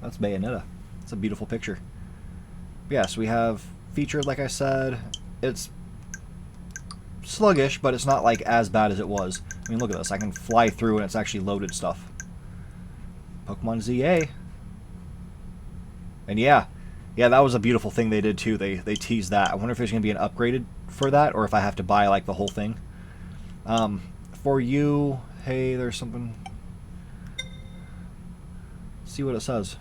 Bayonetta. It's a beautiful picture. Yeah, so we have featured, like I said. It's sluggish, but it's not like as bad as it was. I mean, look at this. I can fly through and it's actually loaded stuff. Pokemon ZA. And yeah, that was a beautiful thing they did too. They teased that. I wonder if there's going to be an upgraded for that, or if I have to buy like the whole thing. For you, hey, there's something. Let's see what it says.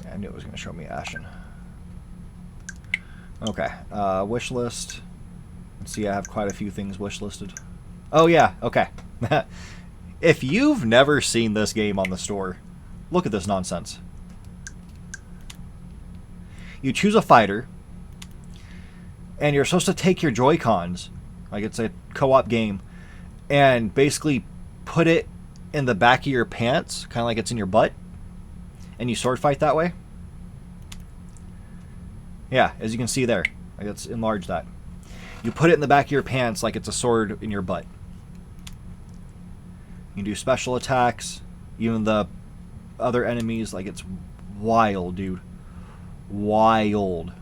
Yeah, I knew it was going to show me Ashen. Okay, wish list. Let's see, I have quite a few things wish listed. Oh yeah, okay. If you've never seen this game on the store, look at this nonsense. You choose a fighter, and you're supposed to take your Joy-Cons, like it's a co-op game, and basically put it in the back of your pants, kind of like it's in your butt, and you sword fight that way. Yeah, as you can see there, like it's enlarged that. You put it in the back of your pants like it's a sword in your butt. You can do special attacks, even the other enemies, like it's wild, dude. Wild.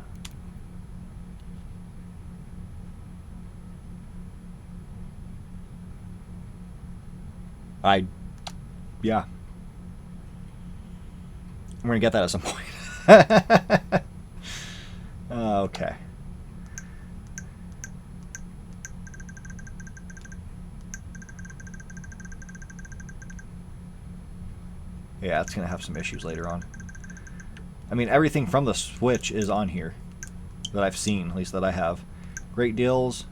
Yeah. I'm gonna get that at some point. Okay. Yeah, it's gonna have some issues later on. I mean, everything from the Switch is on here that I've seen, at least that I have. Great deals.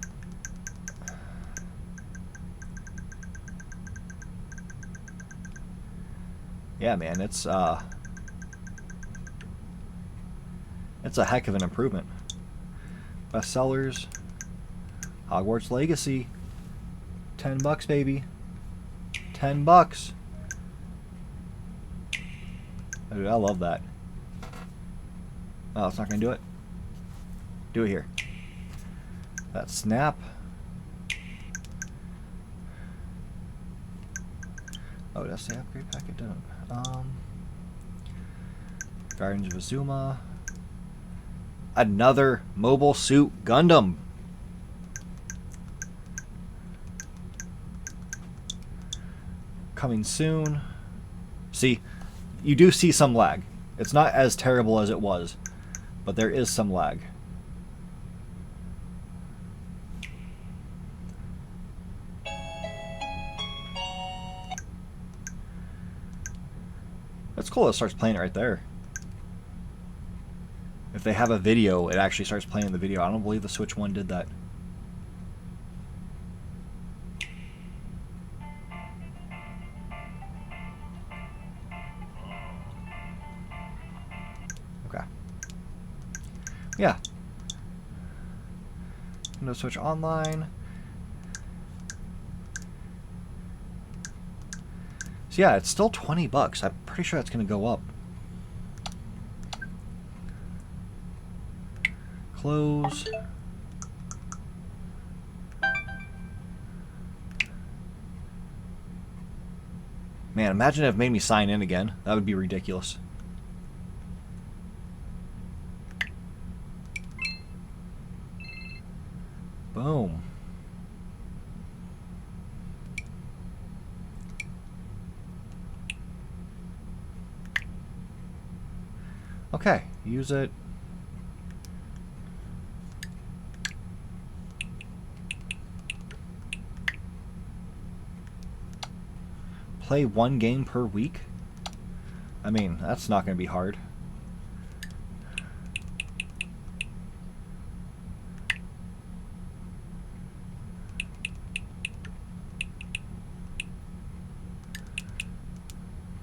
Yeah, man, it's a heck of an improvement. Bestsellers, Hogwarts Legacy, $10, baby, $10. Dude, I love that. Oh, it's not gonna do it. Do it here. That snap. Oh, that's the upgrade packet. Didn't. Guardians of Azuma. Another Mobile Suit Gundam. Coming soon. See, you do see some lag. It's not as terrible as it was, but there is some lag. That's cool, it starts playing it right there. If they have a video, it actually starts playing the video. I don't believe the Switch 1 did that. Okay. Yeah. Nintendo Switch Online. So yeah, it's still $20. I'm pretty sure that's going to go up. Close. Man, imagine if it made me sign in again. That would be ridiculous. Boom. Okay, use it. Play one game per week? I mean, that's not going to be hard.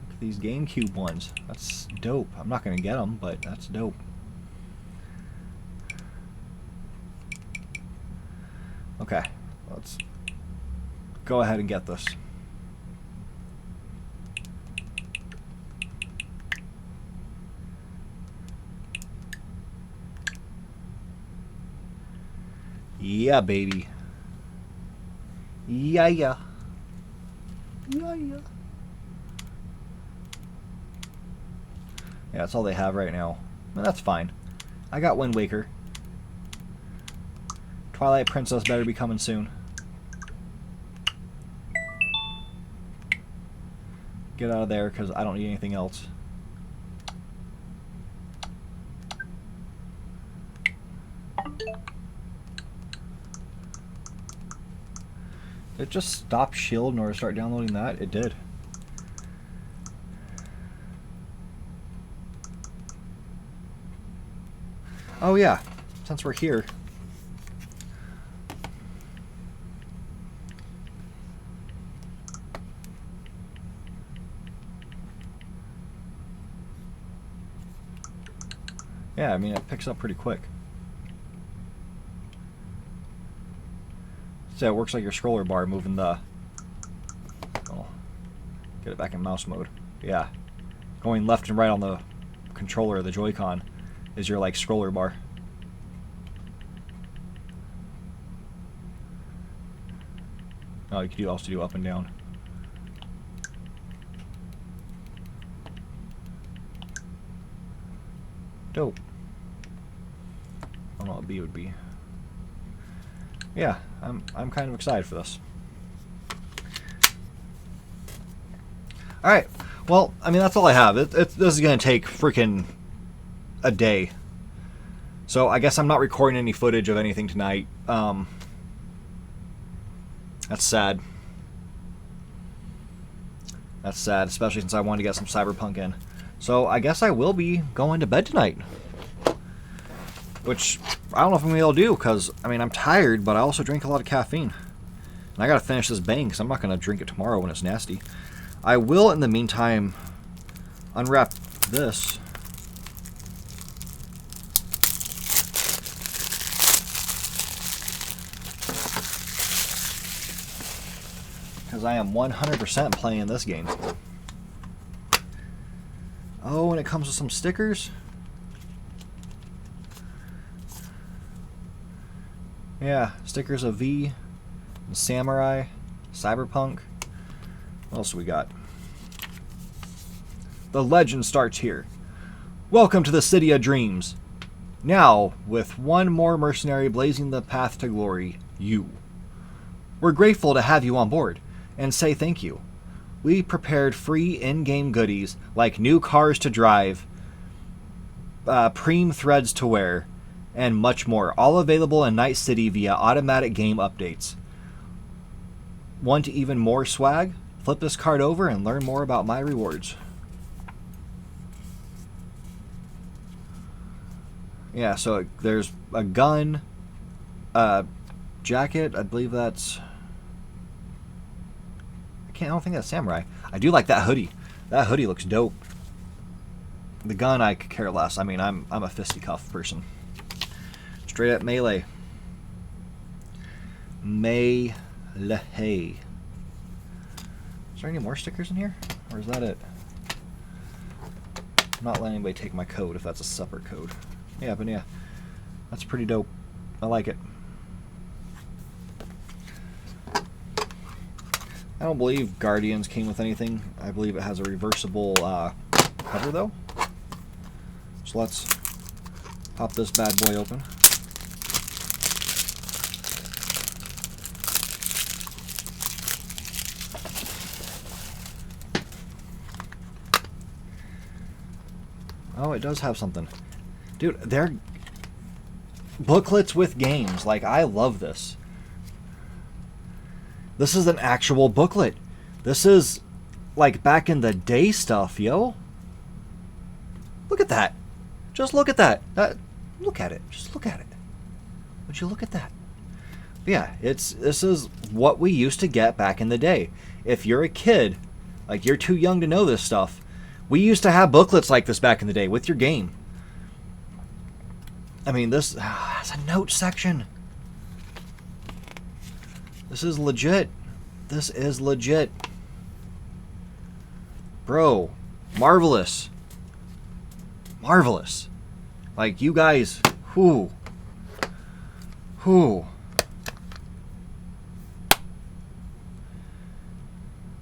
Look at these GameCube ones. That's dope. I'm not going to get them, but that's dope. Okay, let's go ahead and get this. Yeah, baby. Yeah, yeah. Yeah, yeah. Yeah, that's all they have right now. Well, that's fine. I got Wind Waker. Twilight Princess better be coming soon. Get out of there, because I don't need anything else. Did it just stop Shield in order to start downloading that? It did. Oh yeah, since we're here. Yeah, I mean, it picks up pretty quick. So it works like your scroller bar moving the... Oh, get it back in mouse mode. Yeah. Going left and right on the controller of the Joy-Con is your, like, scroller bar. Oh, you could also do up and down. Dope. I don't know what B would be. Yeah, I'm kind of excited for this. All right. Well, I mean, that's all I have. This is going to take freaking a day. So I guess I'm not recording any footage of anything tonight. That's sad. That's sad, especially since I wanted to get some Cyberpunk in. So I guess I will be going to bed tonight. Which, I don't know if I'm going to be able to do, because, I mean, I'm tired, but I also drink a lot of caffeine. And I got to finish this bang, because I'm not going to drink it tomorrow when it's nasty. I will, in the meantime, unwrap this. Because I am 100% playing this game. Oh, and it comes with some stickers. Yeah, stickers of V, Samurai, Cyberpunk. What else do we got? The legend starts here. Welcome to the City of Dreams. Now, with one more mercenary blazing the path to glory, you. We're grateful to have you on board, and say thank you. We prepared free in-game goodies like new cars to drive, preem threads to wear, and much more, all available in Night City via automatic game updates. Want even more swag? Flip this card over and learn more about my rewards. Yeah, so there's a gun, a jacket, I believe that's... I don't think that's Samurai. I do like that hoodie. That hoodie looks dope. The gun I could care less. I mean, I'm a fisticuff person. Straight up melee. Melee. Is there any more stickers in here? Or is that it? I'm not letting anybody take my code if that's a separate code. Yeah, but yeah. That's pretty dope. I like it. I don't believe Guardians came with anything. I believe it has a reversible cover, though. So let's pop this bad boy open. Oh, it does have something. Dude, they're booklets with games. Like, I love this. This is an actual booklet. This is like back in the day stuff, yo. Look at that. Just look at that. Look at it. Just look at it. Would you look at that? But yeah, this is what we used to get back in the day. If you're a kid, like you're too young to know this stuff, we used to have booklets like this back in the day with your game. I mean, this has a note section. This is legit. This is legit. Bro, marvelous. Marvelous. Like, you guys, whoo.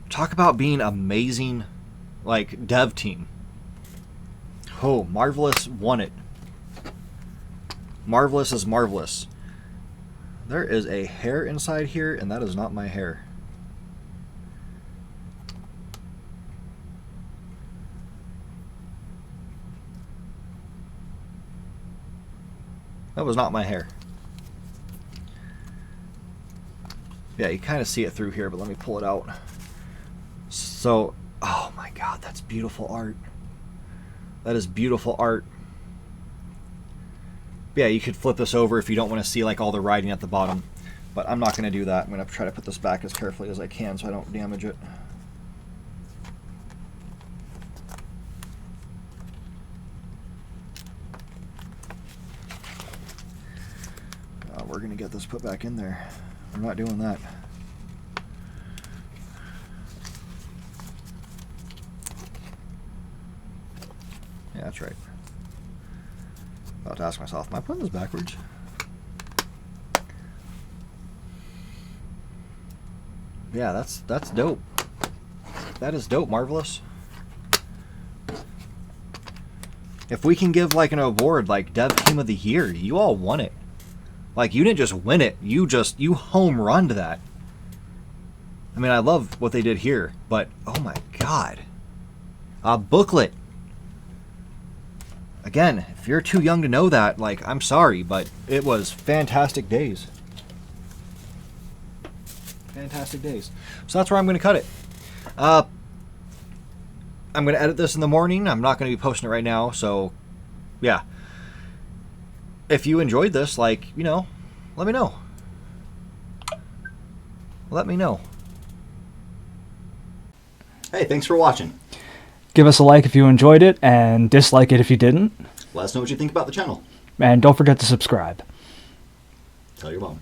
Talk about being amazing, like, dev team. Oh, Marvelous won it. Marvelous is marvelous. There is a hair inside here, and that is not my hair. That was not my hair. Yeah, you kind of see it through here, but let me pull it out. So, oh my god, that's beautiful art. That is beautiful art. Yeah, you could flip this over if you don't want to see like all the writing at the bottom. But I'm not going to do that. I'm going to try to put this back as carefully as I can so I don't damage it. we're going to get this put back in there. I'm not doing that. Yeah, that's right. About to ask myself, am I putting this backwards? Yeah, that's dope. That is dope, Marvelous. If we can give like an award like Dev Team of the Year, you all won it. Like, you didn't just win it, you home runned that. I mean, I love what they did here, but oh my god. A booklet. Again, if you're too young to know that, like, I'm sorry, but it was fantastic days. Fantastic days. So that's where I'm going to cut it. I'm going to edit this in the morning. I'm not going to be posting it right now, so yeah. If you enjoyed this, like, you know, let me know. Let me know. Hey, thanks for watching. Give us a like if you enjoyed it, and dislike it if you didn't. Let us know what you think about the channel. And don't forget to subscribe. Tell your mom.